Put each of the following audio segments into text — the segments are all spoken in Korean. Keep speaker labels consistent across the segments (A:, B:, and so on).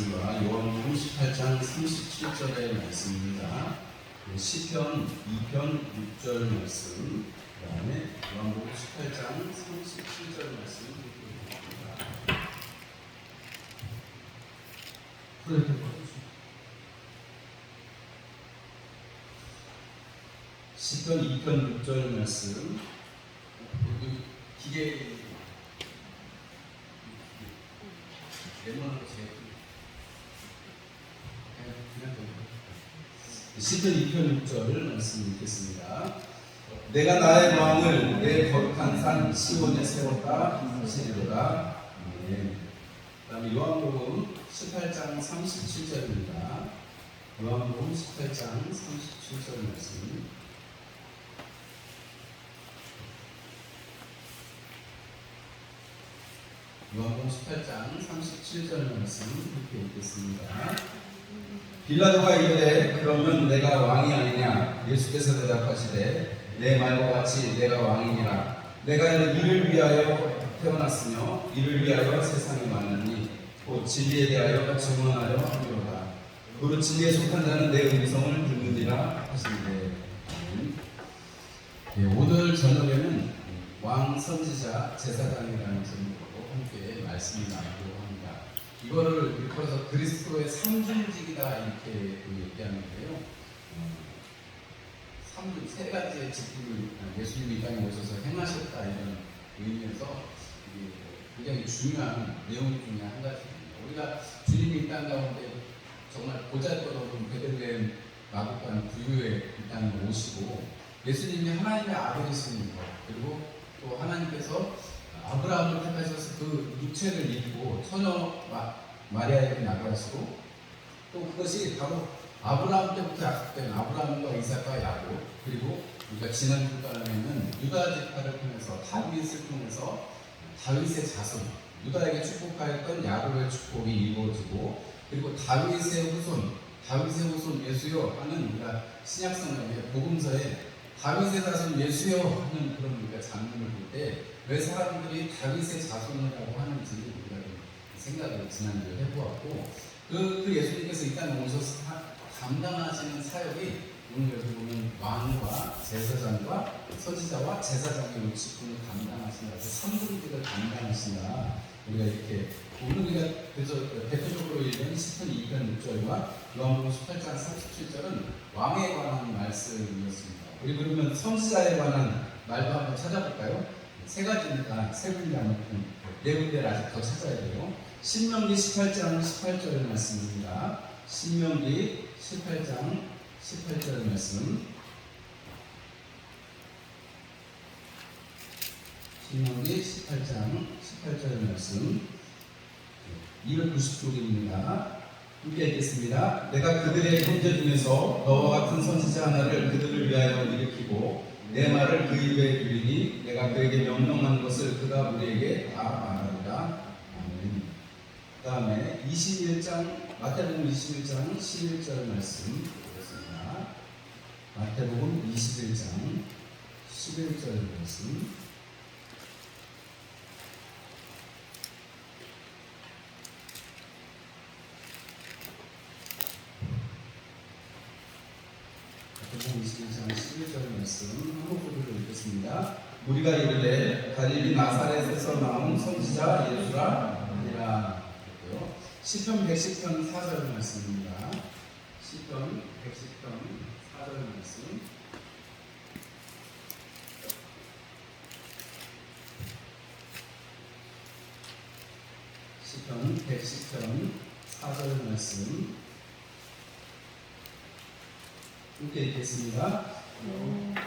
A: 말씀과 요한복음 18장 37절의 말씀입니다. 시편 2편 6절 말씀, 그 다음에 요한복음 18장 37절 말씀 읽겠습니다. 시편 2편 6절 말씀, 기계 시편 2편 6절 말씀 읽겠습니다. 내가 나의 왕을 내 거룩한 산 시온에 세웠다 하시리로다. 그 다음에 요한복음 18장 37절입니다. 요한복음 18장 37절 말씀. 요한복음 18장 37절 말씀 이렇게 읽겠습니다. 빌라도가 이르되 그러면 내가 왕이 아니냐? 예수께서 대답하시되 내 말과 같이 내가 왕이니라. 내가 이를 위하여 태어났으며 이를 위하여 세상에 왔느니 곧 진리에 대하여 증언하려 함이로다. 그로 진리에 속한 자는 내 음성을 듣느니라 하시는데, 오늘 저녁에는 왕 선지자 제사장이라는 제목으로 함께 말씀을 나누려고 합니다. 이거를 일컬어서 그리스도의 삼중직이다 이렇게 얘기하는데요. 세 가지의 직분을 예수님이 이 땅에 오셔서 행하셨다 이런 의미에서 굉장히 중요한 내용 중에 한 가지입니다. 우리가 주님이 이 땅 가운데 정말 보잘것없는 베들레헴 마구간 부유에 이 땅에 오시고 예수님이 하나님의 아들이신 것, 그리고 또 하나님께서 아브라함을 택하셔서 그 육체를 입고 처녀 마리아에게 나가시고 또 그것이 바로 아브라함 때부터 약속된 아브라함과 이삭과 야곱, 그리고 우리가 지난 주간에는 유다 지파를 통해서 다윗을 통해서 다윗의 자손, 유다에게 축복하였던 야곱의 축복이 이루어지고, 그리고 다윗의 후손 예수여 하는 우리가 신약성경의 복음서에 다윗의 자손 예수여 하는 그런 우리가 장면을 볼 때 왜 사람들이 다윗의 자손이라고 하는지 우리가 생각을 지난주에 해보았고, 그 예수님께서 이 땅에 오셔서 감당하시는 사역이 오늘 여기 보면 왕과 제사장과 선지자와 제사장의 직분을 감당하신다. 그 삼분직을 감당하신다. 우리가 이렇게 오늘 우리가 대표적으로 읽은 시편 2편 6절과 요한복음 18장 37절은 왕에 관한 말씀이었습니다. 우리 그러면 선지자에 관한 말도 한번 찾아볼까요? 세 가지니까 세 군데 아무튼 네 군데를 아직 더 찾아야 돼요. 신명기 18장 18절 말씀입니다. 신명기 18장 18절 말씀. 신명기 18장 18절 말씀 290쪽입니다. 함께 읽겠습니다. 내가 그들의 형제 중에서 너와 같은 선지자 하나를 그들을 위하여 일으키고 내 말을 그 입에 들리니 내가 그에게 명령한 것을 그가 우리에게 다 말하리라. 아멘. 그 다음에 21장 마태복음 21장 11절 말씀 보겠습니다. 마태복음 21장 11절 말씀. 마태복음 21장 11절 말씀 한국어로 읽겠습니다. 우리가 이르되 갈릴리 나사렛에서 나온 선지자 예수라 하니라. 시편 110편 4절 말씀입니다. 시편 110편 4절 말씀. 시편 110편 4절 말씀 함께 읽겠습니다.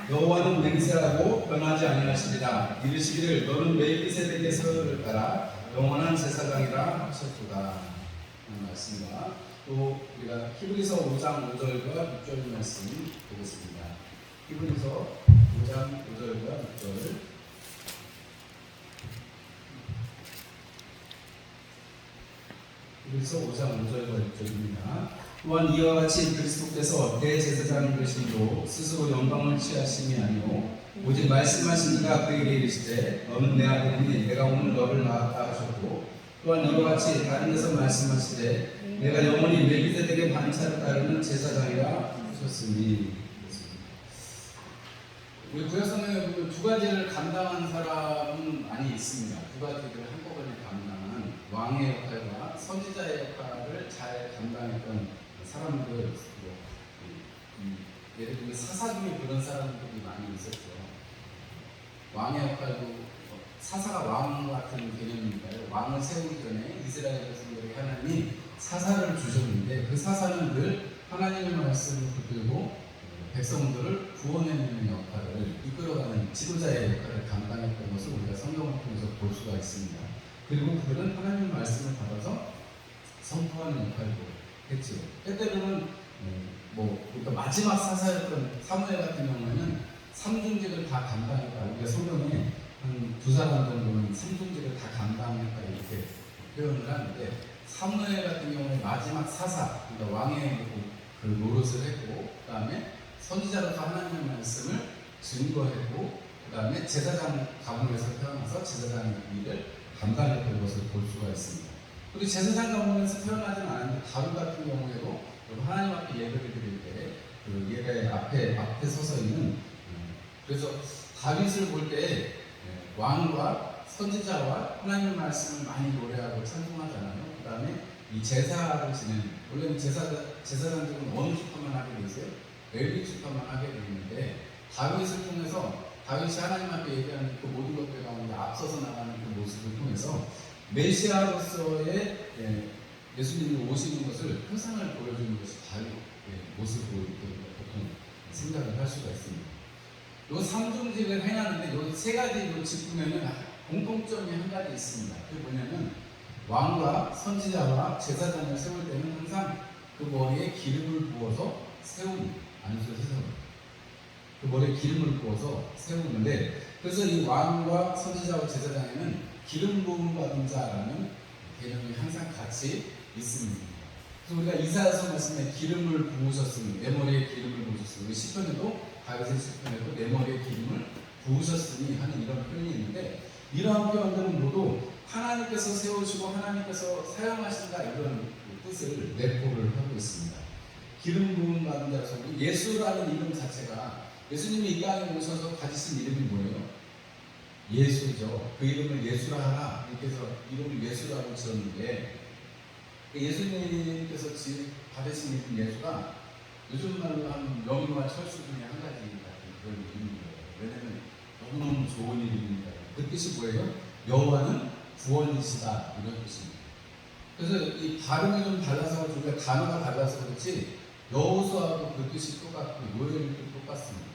A: 여호와는 맹세하고 변하지 아니하시리라. 이르시기를 너는 멜기세덱에서를 따라 영원한 제사장이라 하셨도다 하는 말씀과, 또 우리가 히브리서 5장 5절과 6절 말씀 보겠습니다. 히브리서 5장 5절과 6절. 히브리서 5장 5절과 6절입니다. 또한 이와 같이 그리스도께서 대제사장이 되심으로 스스로 영광을 취하심이 아니오 오직 말씀하신 이가 그에게 이르시되 너는 내 아들이니 내가 오늘 너를 낳았다 하셨고 또한 이와 같이 다른 데서 말씀하시되 내가 영원히 멜기세덱의 반차를 따르는 제사장이라 하셨으니. 우리 구약성경에 두 가지를 감당한 사람은 많이 있습니다. 두 가지를 한꺼번에 감당한 왕의 역할과 선지자의 역할을 잘 감당했던 사람들, 예를 들면 사사 중에 그런 사람들이 많이 있었죠. 왕의 역할도 사사가 왕 같은 개념이니까요. 왕을 세우기 전에 이스라엘 백성들에게 하나님이 사사를 주셨는데 그 사사는 늘 하나님의 말씀을 붙들고 백성들을 구원해내는 역할을 이끌어가는 지도자의 역할을 감당했던 것을 우리가 성경을 통해서 볼 수가 있습니다. 그리고 그들은 하나님의 말씀을 받아서 선포하는 역할도 했죠. 때때로는 그러니까 마지막 사사였던 사무엘 같은 경우에는 삼중직을 다 감당했다. 우리가 성경에 한 두 사람 정도는 삼중직을 다 감당했다 이렇게 표현을 하는데, 사무엘 같은 경우에 마지막 사사, 그러니까 왕의 그 노릇을 했고, 그 다음에 선지자로서 하나님의 말씀을 증거했고, 그 다음에 제사장 가문에서 태어나서 제사장 일을 감당했던 것을 볼 수가 있습니다. 그리고 제사장 가문에서 태어나지는 않았는데 다윗 같은 경우에도 하나님 앞에 예배를 드릴 때 그 예배 앞에 서서 있는, 그래서 다윗을 볼 때 왕과 선지자와 하나님의 말씀을 많이 노래하고 찬송하잖아요. 그 다음에 이 제사를 지내는, 원래는 제사장들은 어느 축하만 하게 돼 있어요? 레위 축하만 하게 돼 있는데, 다윗을 통해서 다윗이 하나님 앞에 얘기하는 그 모든 것들 가운데 앞서서 나가는 그 모습을 통해서 메시아로서의 예수님이 오시는 것을 표상을 보여주는 것이 다윗의 모습으로 이렇게 보통 생각을 할 수가 있습니다. 요 삼중직을 행하는데 요 세 가지 짚으면은 공통점이 한 가지 있습니다. 그게 뭐냐면 왕과 선지자와 제사장을 세울 때는 항상 그 머리에 기름을 부어서 세우는, 그 머리에 기름을 부어서 세우는데, 그래서 이 왕과 선지자와 제사장에는 기름 부음 받은 자라는 개념이 항상 같이 있습니다. 그래서 우리가 이사야서 말씀에 기름을 부으셨으니, 내 머리에 기름을 부으셨으니, 우리 시편에도 다윗의 시편에도 내 머리에 기름을 부으셨으니 하는 이런 표현이 있는데, 이러한 표현들은 모두 하나님께서 세우시고 하나님께서 사용하신다 이런 뜻을 내포를 하고 있습니다. 기름 부음 받은 자로서 예수라는 이름 자체가, 예수님이 이 땅에 오셔서 가지신 이름이 뭐예요? 예수죠. 그 이름을 예수라 하라 이렇게 해서 이름을 예수라고 지었는데, 예수님께서 받으신 이름 예수가 요즘 말로 하면 명의와 철수 중에 한 가지 같은 그런 이름이에요. 왜냐하면 너무너무 좋은 이름입니다. 그 뜻이 뭐예요? 여호와는 구원이시다 이런 뜻입니다. 그래서 이 발음이 좀 달라서 우리가 단어가 달라서 그렇지 여호수아도 그 뜻이 똑같고 요엘도 똑같습니다.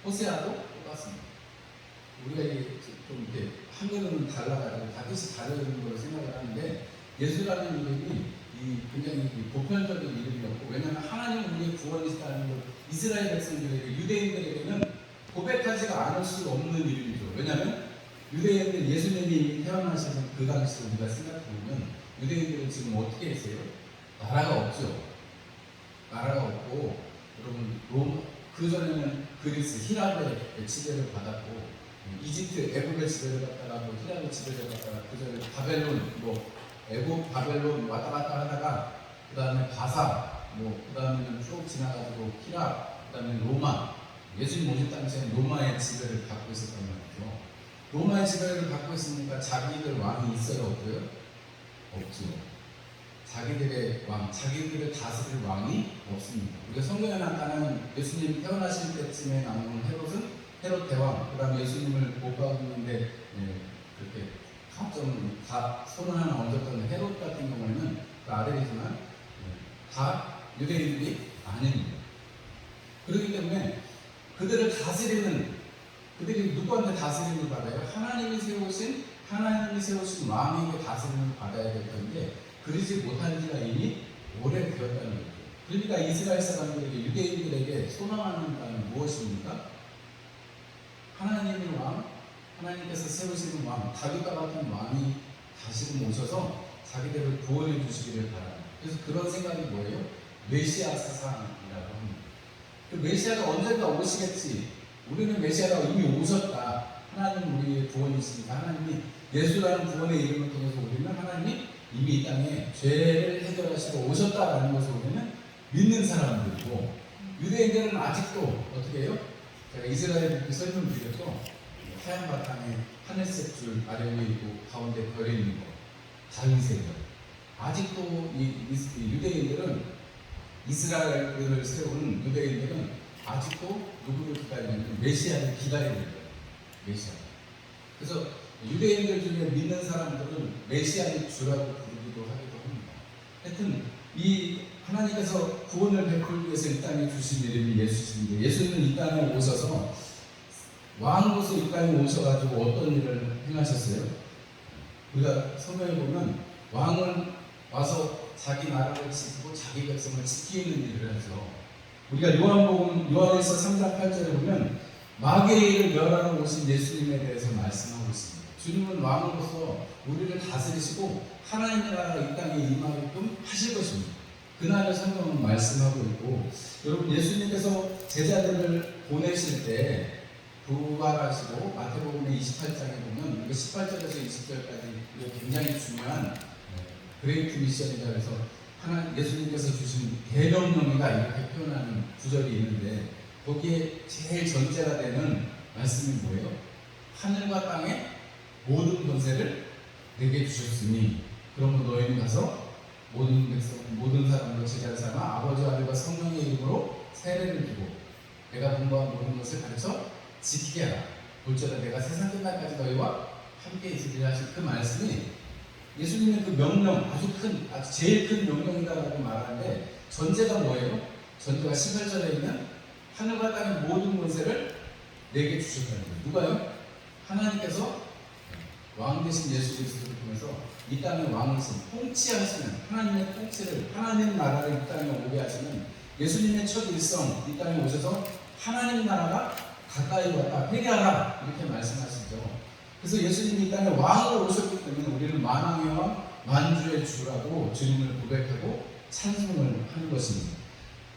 A: 호세아도 똑같습니다. 우리가 이게 좀 이렇게 한글은 달라가지고 다 뜻이 다른 걸로 생각을 하는데, 예수라는 이름이 굉장히 보편적인 이름이었고, 왜냐하면 하나님은 우리의 구원이시다는 걸 이스라엘 백성들에게, 유대인들에게는 고백하지가 않을 수 없는 이름이죠. 왜냐하면 유대인들, 예수님이 태어나시는 그 당시 우리가 생각해보면 유대인들은 지금 어떻게 했어요? 나라가 없죠. 나라가 없고, 여러분 그 전에는 그리스, 히랍의 지배를 받았고, 이집트, 애굽의 지배를 받다가 히랍의 지배를 받다가 그 전에 바벨론, 애굽, 바벨론 왔다 갔다 하다가 그 다음에 바사, 그 다음에는 쭉 지나가지고 히랍, 그 다음에 로마, 예수님 오실 당시에 로마의 지배를 받고 있었단 말이죠. 로마의 지배를 받고 있으니까 자기들 왕이 있어요, 없어요? 없죠. 자기들의 왕, 자기들을 다스릴 왕이 없습니다. 우리가 성경에 나타나는 예수님 태어나실 때쯤에 나오는 헤롯 대왕, 그 다음에 예수님을 보호하는데 그렇게 손을 하나 얹었던 헤롯 같은 경우에는 그 아들이지만 다 유대인들이 아닙니다. 그렇기 때문에 그들이 누구한테 다스림을 받아요? 하나님이 세우신 왕에게 다스림을 받아야 될 텐데, 그러지 못한 지가 이미 오래되었다는 거죠. 그러니까 이스라엘 사람들에게, 유대인들에게 소망하는 바는 무엇입니까? 하나님의 왕, 하나님께서 세우시는 왕, 다윗과 같은 왕이 다시금 오셔서 자기들을 구원해 주시기를 바랍니다. 그래서 그런 생각이 뭐예요? 메시아 사상이라고 합니다. 그 메시아가 언젠가 오시겠지. 우리는 메시아가 이미 오셨다. 하나님 우리의 구원이시니까 하나님이 예수라는 구원의 이름을 통해서 우리는 하나님이 이미 이 땅에 죄를 해결하시고 오셨다라는 것을 우리는 믿는 사람들이고, 유대인들은 아직도 어떻게 해요? 제가 이스라엘을 설명드렸죠. 하얀 바탕에 하늘색 줄 아래 위에 있고 가운데 별이 있는 거, 다른 색깔. 아직도 이 유대인들은, 이스라엘을 세우는 유대인들은 아직도 누구를 기다리냐면 메시아를 기다리는 거예요. 메시아. 그래서 유대인들 중에 믿는 사람들은 메시아의 주라고 부르기도 하기도 합니다. 하여튼 이 하나님께서 구원을 베풀기 위해서 이 땅에 주신 이름이 예수님인데, 예수님은 이 땅에 오셔서 왕으로서 이 땅에 오셔가지고 어떤 일을 행하셨어요? 우리가 성경에 보면 왕은 와서 자기 나라를 지키고 자기 백성을 지키는 일을 하죠. 우리가 요한일서 3장 8절에 보면 마귀의 일을 멸하러 오신 예수님에 대해서 말씀하고 있습니다. 주님은 왕으로서 우리를 다스리시고 하나님의 나라가 이 땅에 임하게끔 하실 것입니다. 그날을 성경은 말씀하고 있고, 여러분 예수님께서 제자들을 보내실 때 부활하시고 마태복음 28장에 보면 18절에서 20절까지 굉장히 중요한 그레이트 미션이다 그래서 예수님께서 주신 대명령이다 이렇게 표현하는 구절이 있는데, 거기에 제일 전제가 되는 말씀이 뭐예요? 하늘과 땅의 모든 권세를 내게 주셨으니 그러므로 너희는 가서 모든 백성, 모든 사람으로 제자를 삼아 아버지와 아들과 성령의 이름으로 세례를 주고 내가 분부한 모든 것을 가르쳐 지키게 하라. 볼지어다 내가 세상 끝날까지 너희와 함께 있으리라 하신 그 말씀이 예수님의 그 명령, 아주 제일 큰 명령이다라고 말하는데, 전제가 뭐예요? 전제가 18절에 있는 하늘과 땅의 모든 권세를 내게 주셨다는 거예요. 누가요? 하나님께서 왕 되신 예수 그리스도를 통해서 이 땅의 왕이신, 통치하시는 하나님의 통치를, 하나님 나라를 이 땅에 오게 하시는 예수님의 첫 일성, 이 땅에 오셔서 하나님 나라가 가까이 왔다, 회개하라 이렇게 말씀하시죠. 그래서 예수님이 이 땅에 왕으로 오셨기 때문에 우리는 만왕의 왕, 만주의 주라고 주님을 고백하고 찬송을 하는 것입니다.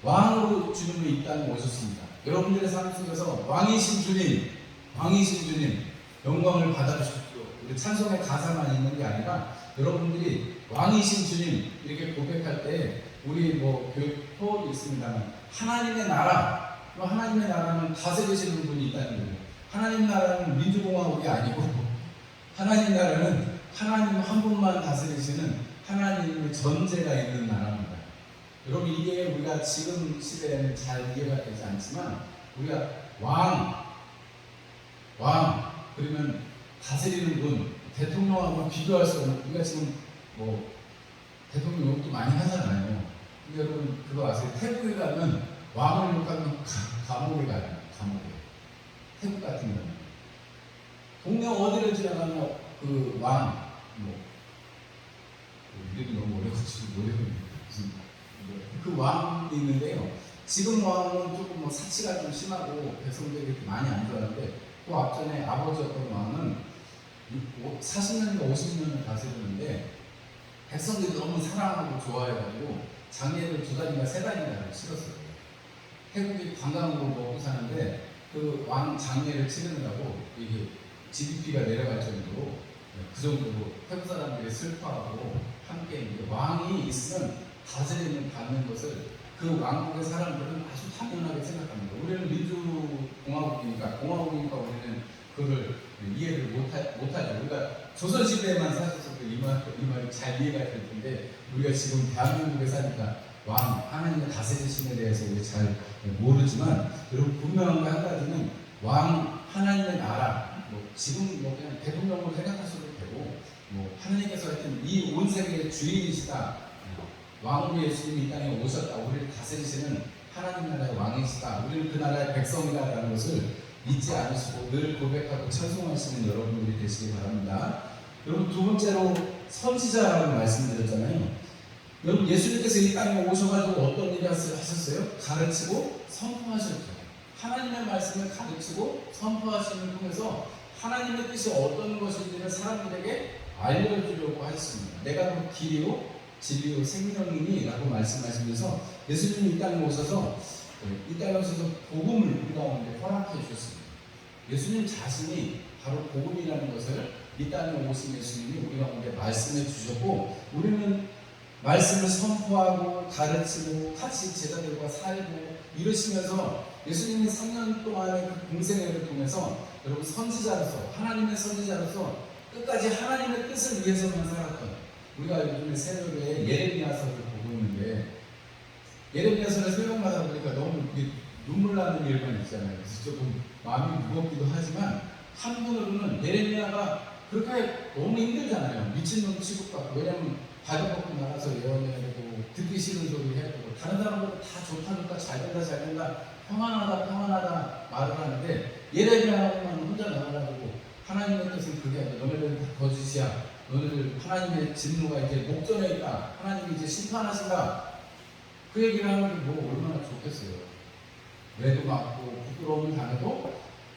A: 왕으로 주님이 이 땅에 오셨습니다. 여러분들의 삶 속에서 왕이신 주님, 영광을 받아주십시오. 우리 찬송의 가사만 있는 게 아니라 여러분들이 왕이신 주님 이렇게 고백할 때, 우리 교육 토업이 있습니다만 하나님의 나라, 하나님의 나라는 다스리시는 분이 있다는 거예요. 하나님 나라는 민주공화국이 아니고 하나님 나라는 하나님 한 분만 다스리시는 하나님의 전제가 있는 나라입니다. 여러분 이게 우리가 지금 시대에는 잘 이해가 되지 않지만, 우리가 왕 그러면 다스리는 분, 대통령하고 비교할 수 없는, 우리가 지금 대통령 욕도 많이 하잖아요. 근데 여러분 그거 아세요? 태국에 가면 왕을 욕하면 감옥에 가요. 태국 같은 경우는 동네 어디를 지나가면 그 왕, 이름이 너무 어려가지고 그 왕이 있는데요. 지금 왕은 조금 사치가 좀 심하고 백성들이 그렇게 많이 안 좋아하는데, 그 앞전에 아버지였던 왕은 40년인가 50년을 다스렸는데 백성들이 너무 사랑하고 좋아해가지고 장례를 2달인가 3달인가 치렀어요. 태국이 관광으로 먹고 사는데 그 왕 장례를 치르느라고 이게 GDP가 내려갈 정도로, 그 정도로 태국 사람들이 슬퍼하고 함께 왕이 있으면 다스림을 받는 것을 그 왕국의 사람들은 아주 당연하게 생각합니다. 우리는 민주공화국이니까 우리는 그걸 이해를 못하죠. 우리가 조선시대에만 사셨어도 이 말이 잘 이해가 될 텐데, 우리가 지금 대한민국에 사니까 하나님의 다스리심에 대해서 우리 잘 모르지만, 여러분 분명한 거 한 가지는 하나님의 나라, 지금 그냥 대통령으로 생각하셔도 되고, 하나님께서 하여튼 이 온 세계의 주인이시다, 왕으로 예수님이 이 땅에 오셨다, 우리를 다스리시는 하나님 나라의 왕이시다, 우리는 그 나라의 백성이다라는 것을 잊지 않으시고 늘 고백하고 찬송하시는 여러분들이 되시기 바랍니다. 여러분 두 번째로 선지자라고 말씀드렸잖아요. 여러분 예수님께서 이 땅에 오셔가지고 어떤 일을 하셨어요? 가르치고 선포하셨죠. 하나님의 말씀을 가르치고 선포하시는 통해서 하나님의 뜻이 어떤 것인지를 사람들에게 알려주려고 하셨습니다. 내가 그 길이요 진리요 생명이니 라고 말씀하시면서 예수님이 이 땅에 오셔서 복음을 우리 가운데 허락해 주셨습니다. 예수님 자신이 바로 복음이라는 것을 이 땅에 오신 예수님이 우리 가운데 말씀해 주셨고, 우리는 말씀을 선포하고 가르치고 같이 제자들과 살고 이러시면서 예수님이 3년 동안의 그 공생애를 통해서 여러분 선지자로서, 하나님의 선지자로서 끝까지 하나님의 뜻을 위해서만 살았던, 우리가 요즘에 새벽에 예레미야서를 보고 있는데 예레미야서를 새벽마다 보니까 너무 눈물 나는 일만 있잖아요. 그래서 조금 마음이 무겁기도 하지만 한편으로는 예레미야가 그렇게 너무 힘들잖아요. 미친놈 취급받고, 왜냐면 바둑먹고 나가서 예언해야 되고 듣기 싫은 소리 해야 되고 다른 사람들은 다 좋다 잘 된다 평안하다 말을 하는데 예레미야만 혼자 나가가지고 하나님의 뜻은 그게 아니라 너네들은 다 거짓이야. 너네들 하나님의 진노가 이제 목전에 있다. 하나님이 이제 심판하신다. 그 얘기를 하는 게 뭐 얼마나 좋겠어요. 매도 맞고 부끄러움을 당해도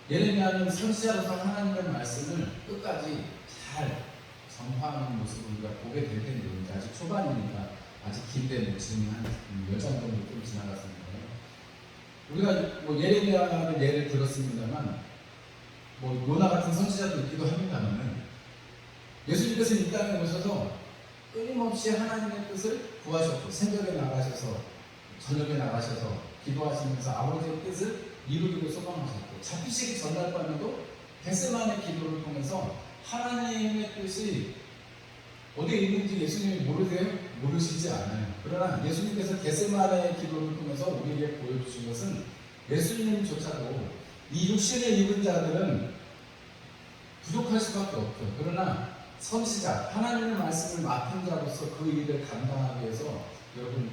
A: 예레미야는 선지자로서 하나님의 말씀을 끝까지 잘 전파하는 모습을 우리가 보게 될 텐데, 아직 초반이니까 아직 긴데 지금 한 10장 정도 좀 지나갔습니다. 우리가 뭐 예레미야를 예를 들었습니다만 뭐 요나 같은 선지자도 있기도 합니다만 예수님께서 이 땅에 오셔서 끊임없이 하나님의 뜻을 구하셨고, 새벽에 나가셔서 저녁에 나가셔서 기도하시면서 아버지의 뜻을 이루기로 소망하셨고, 잡히시기 전날 밤에도 겟세마네 기도를 통해서 하나님의 뜻이 어디에 있는지 예수님이 모르세요? 모르시지 않아요. 그러나 예수님께서 겟세마네 기도를 통해서 우리에게 보여주신 것은 예수님조차도 이 육신의 입은 자들은 부족할 수밖에 없죠. 그러나 선지자, 하나님의 말씀을 맡은 자로서 그 일을 감당하기 위해서 여러분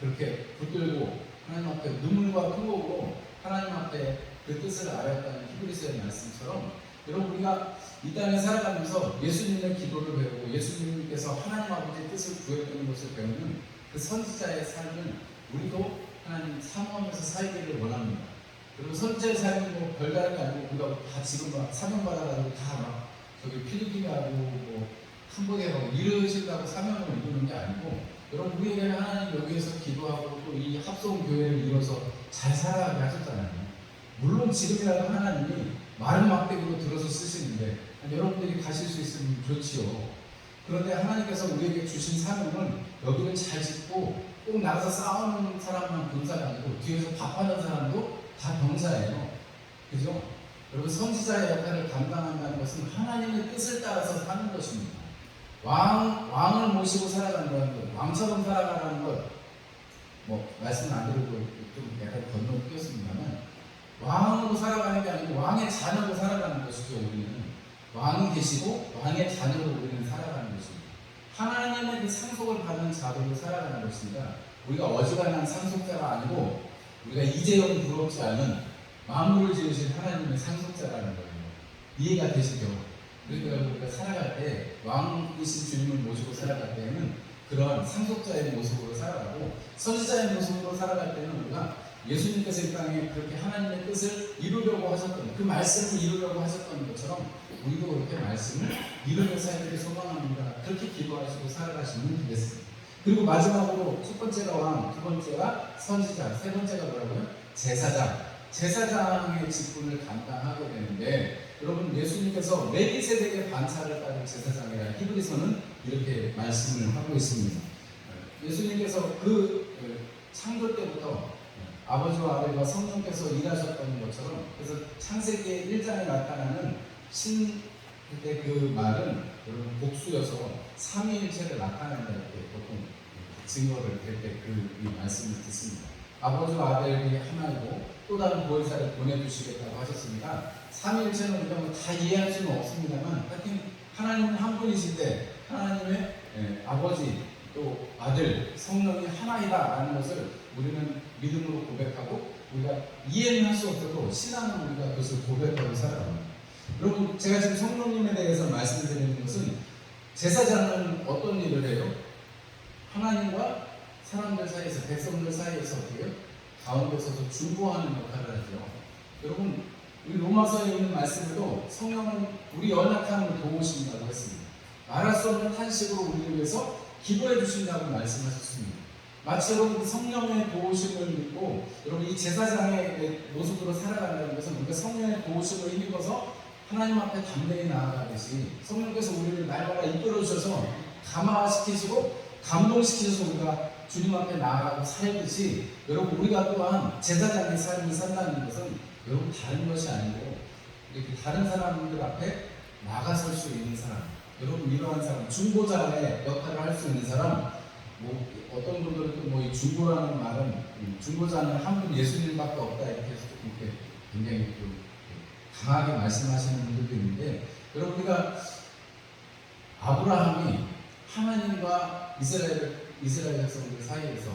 A: 그렇게 붙들고 하나님 앞에 눈물과 큰곡으로 하나님 앞에 그 뜻을 알았다는 히브리서의 말씀처럼, 여러분 우리가 이 땅에 살아가면서 예수님의 기도를 배우고 예수님께서 하나님 아버지의 뜻을 구했다는 것을 배우는 그 선지자의 삶을 우리도 하나님 사모하면서 살기를 원합니다. 그리고 선지자의 삶은 뭐 별다른 게 아니고 우리가 다 지금 막 사명받아가지고 다 막 저기 필리핀에 가고 뭐 캄보디아 가고 이러신다고 사명을 이루는 게 아니고, 여러분 우리에게 하나님 여기에서 기도하고 또 이 합성 교회를 이뤄서 잘 살아가게 하셨잖아요. 물론 지금이라도 하나님이 마른 막대기로 들어서 쓰시는데 여러분들이 가실 수 있으면 좋지요. 그런데 하나님께서 우리에게 주신 사명은 여기를 잘 짓고 꼭 나가서 싸우는 사람만 병사가 아니고 뒤에서 밥하는 사람도 다 병사예요. 그죠? 여러분 선지자의 역할을 감당한다는 것은 하나님의 뜻을 따라서 사는 것입니다. 왕을 모시고 살아간다는 것, 왕처럼 살아가는 것, 뭐 말씀 안 드리고 좀 약간 건너뛰었습니다만 왕으로 살아가는 게 아니고 왕의 자녀로 살아가는 것이죠. 우리는 왕이 계시고 왕의 자녀로 우리는 살아가는 것입니다. 하나님의 그 상속을 받는 자들로 살아가는 것입니다. 우리가 어지간한 상속자가 아니고 우리가 이재용 부럽지 않은 만물을 지으신 하나님의 상속자라는 거예요. 이해가 되시죠? 그러니까 우리가 살아갈 때 왕이신 주님을 모시고 살아갈 때는 그런 상속자의 모습으로 살아가고, 선지자의 모습으로 살아갈 때는 우리가 예수님께서 이 땅에 그렇게 하나님의 뜻을 이루려고 하셨던, 그 말씀을 이루려고 하셨던 것처럼 우리도 그렇게 말씀을 이루며 살기를 소망합니다. 그렇게 기도하시고 살아가시면 되겠습니다. 그리고 마지막으로 첫 번째가 왕, 두 번째가 선지자, 세 번째가 뭐라고요? 제사장. 제사장의 직분을 감당하게 되는데, 여러분 예수님께서 멜기세덱의 반차를 따른 제사장이라 히브리서는 이렇게 말씀을 하고 있습니다. 예수님께서 그 창조 때부터 아버지와 아들과 성령께서 일하셨던 것처럼, 그래서 창세기 1장에 나타나는 신의 그 말은 여러분 복수여서 삼위일체를 나타낸다 이렇게 보통 증거를 될 때 그 말씀을 듣습니다. 아버지와 아들이 하나이고 또 다른 보혜사를 보내주시겠다고 하셨습니다. 삼위일체는 우리가 다 이해할 수는 없습니다만, 하여튼 하나님은 한 분이신데 하나님의 아버지 또 아들 성령이 하나이다라는 것을 우리는 믿음으로 고백하고, 우리가 이해는 할 수 없어도 신앙은 우리가 그것을 고백하고 살아갑니다. 여러분 제가 지금 성령님에 대해서 말씀드리는 것은, 제사장은 어떤 일을 해요? 하나님과 사람들 사이에서, 백성들 사이에서 어떻게 해요? 가운데 서서 중보하는 역할을 하죠. 여러분 우리 로마서에 있는 말씀에도 성령은 우리 연약함을 도우신다고 했습니다. 말할 수 없는 탄식으로 우리를 위해서 기도해 주신다고 말씀하셨습니다. 마치 여러분 성령의 도우심을 믿고 여러분 이 제사장의 모습으로 살아간다는 것은 우리가 성령의 도우심을 힘입어서 하나님 앞에 담대히 나아가듯이 성령께서 우리를 날마다 이끌어 주셔서 감화시키시고 감동시키셔서 우리가 주님 앞에 나아가고 살듯이 여러분 우리가 또한 제사장의 삶을 산다는 것은 여러분 다른 것이 아니고 이렇게 다른 사람들 앞에 나가설 수 있는 사람, 여러분 이러한 사람, 중보자의 역할을 할 수 있는 사람, 뭐 어떤 분들은 또 뭐 이 중보라는 말은 중보자는 한 분 예수님밖에 없다 이렇게 해서 이렇게 굉장히 좀 강하게 말씀하시는 분들도 있는데, 여러분 우리가 아브라함이 하나님과 이스라엘 백성들 사이에서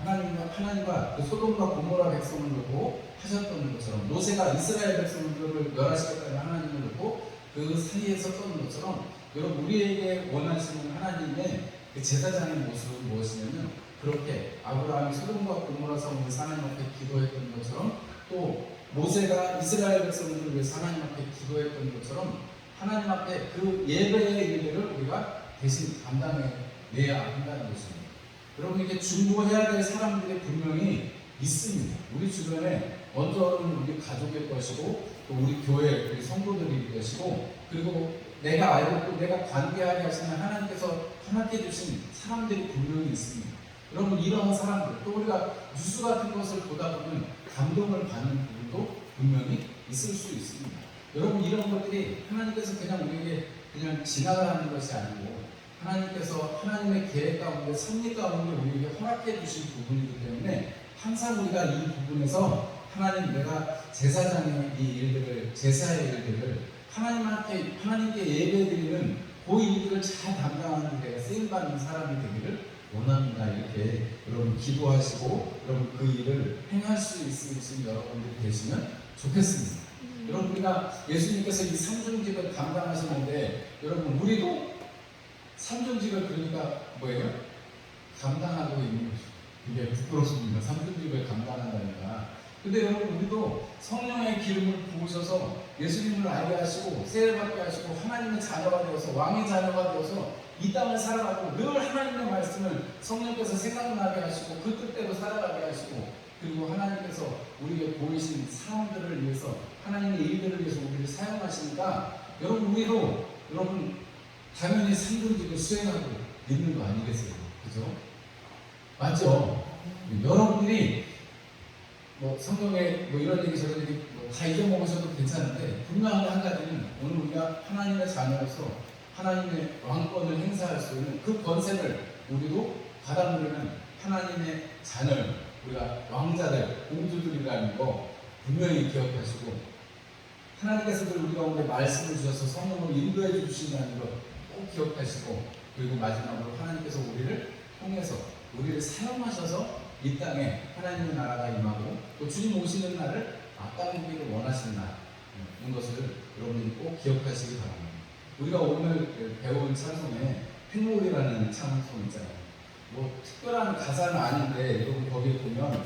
A: 하나님과 그 소돔과 고모라 백성을 놓고 하셨던 것처럼, 모세가 이스라엘 백성들을 멸하시겠다는 하나님을 놓고 그 사이에 섰던 것처럼, 여러분 우리에게 원하시는 하나님의 그 제사장의 모습은 무엇이냐면, 그렇게 아브라함이 소돔과 고모라 성을 하나님 앞에 기도했던 것처럼, 또 모세가 이스라엘 백성들을 위해서 하나님 앞에 기도했던 것처럼 하나님 앞에 그 예배의 일들을 우리가 대신 감당해내야 한다는 것입니다. 여러분 이렇게 중보해야 될 사람들이 분명히 있습니다. 우리 주변에 먼저는 우리 가족일 것이고, 또 우리 교회, 우리 성도들일 것이고, 그리고 내가 알고 또 내가 관계하게 하시는 하나님께서 허락해 주신 사람들이 분명히 있습니다. 여러분 이러한 사람들, 또 우리가 뉴스 같은 것을 보다 보면 감동을 받는 부분도 분명히 있을 수 있습니다. 여러분 이런 것들이 하나님께서 그냥 우리에게 그냥 지나가는 것이 아니고, 하나님께서 하나님의 계획 가운데 섭리 가운데 우리에게 허락해 주신 부분이기 때문에, 항상 우리가 이 부분에서 하나님, 내가 제사장의 이 일들을, 제사의 일들을 하나님께 예배드리는 그 일들을 잘 담당하는 데가 쓰임받는 사람이 되기를 원합니다. 이렇게 여러분 기도하시고 여러분 그 일을 행할 수 있으신 여러분들이 되시면 좋겠습니다. 여러분 우리가 예수님께서 이 삼중직을 감당하시는데, 여러분 우리도 삼중직을 그러니까 뭐예요? 감당하고 있는 것이죠. 이게 부끄럽습니다. 삼중직을 감당한다니까. 근데 여러분 우리도 성령의 기름을 부으셔서 예수님을 알게 하시고 세례받게 하시고 하나님의 자녀가 되어서, 왕의 자녀가 되어서 이 땅을 살아가고 늘 하나님의 말씀을 성령께서 생각나게 하시고 그 뜻대로 살아가게 하시고, 그리고 하나님께서 우리에게 보이신 사람들을 위해서, 하나님의 일들을 위해서 우리를 사용하시니까, 여러분 우리도 여러분 당연히 삼중직을 수행하고 있는 거 아니겠어요? 그죠? 맞죠? 여러분들이 뭐 성경에 뭐 이런 얘기 저런 얘기 다 잊어먹으셔도 괜찮은데, 분명한 한 가지는 오늘 우리가 하나님의 자녀로서 하나님의 왕권을 행사할 수 있는 그 권세를 우리도 받아들이는 하나님의 자녀, 우리가 왕자들, 공주들이라는 거 분명히 기억하시고, 하나님께서도 우리 가운데 말씀을 주셔서 성령을 인도해 주신다는 것 꼭 기억하시고, 그리고 마지막으로 하나님께서 우리를 통해서 우리를 사용하셔서 이 땅에 하나님의 나라가 임하고 또 주님 오시는 날을 앞당기기를 원하시는 날인 것을 여러분들이 꼭 기억하시기 바랍니다. 우리가 오늘 배운 찬송에 행복이라는 찬송 있잖아요. 뭐 특별한 가사는 아닌데, 여러분 거기에 보면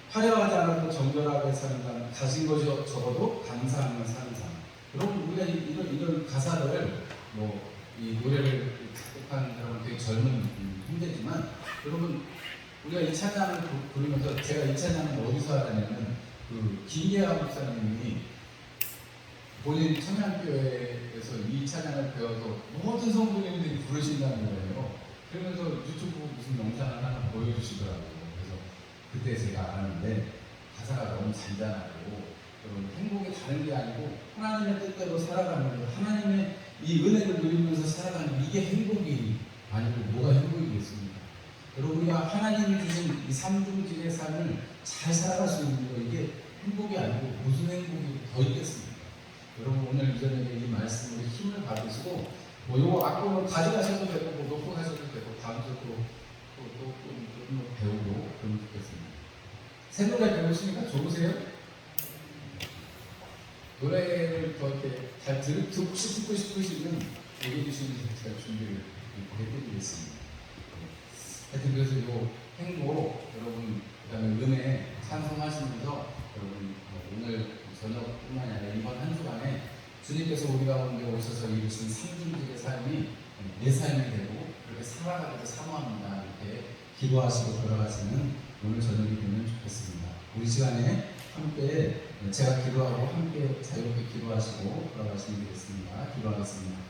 A: 화려하지 않아도 정결하게 사는 사람, 가진 것이 적어도 감사하며 사는 사람. 여러분 우리가 이런 가사를 뭐 이 노래를 작곡한 여러분 되게 젊은 힘들지만, 여러분 우리가 이 찬양을 부르면서, 제가 이 찬양을 어디서 하냐면 그 김계하 목사님이 본인 청양교회에서 이 찬양을 배워서 모든 성도님들이 부르신다는 거예요. 그러면서 유튜브 무슨 영상을 하나 보여주시더라고요. 그래서 그때 제가 알았는데, 가사가 너무 잔잔하고, 여러분 행복이 다른 게 아니고 하나님의 뜻대로 살아가는 거, 하나님의 이 은혜를 누리면서 살아가는, 이게 행복이 아니고 뭐가 행복이겠습니까? 여러분 우리가 하나님이 주신 이 삼중직의 삶을 잘 살아갈 수 있는 거, 이게 행복이 아니고 무슨 행복이 더 있겠습니까? 여러분 오늘 이 저녁에 이 말씀으로 힘을 받으시고, 뭐 요거 악보는 가져가셔도 되고 뭐 놓고 가셔도 되고, 다음 주에 또 배우고 그러면 좋겠습니다. 새 노래 배우시니까 좋으세요? 노래를 더 이렇게 잘 듣고 싶으시면 얘기해 주시면 제가 준비를 해드리겠습니다. 하여튼 그래서 이 행복, 여러분 그다음에 은혜 찬송하시면서, 여러분 오늘 저녁뿐만이 아니라 이번 한 주간에 주님께서 우리 가운데 오셔서 이루신 삼중직의 삶이 내 삶이 되고 그렇게 살아가기를 사모합니다. 이렇게 기도하시고 돌아가시는 오늘 저녁이 되면 좋겠습니다. 우리 시간에 함께 제가 기도하고 함께 자유롭게 기도하시고 돌아가시면 되겠습니다. 기도하겠습니다.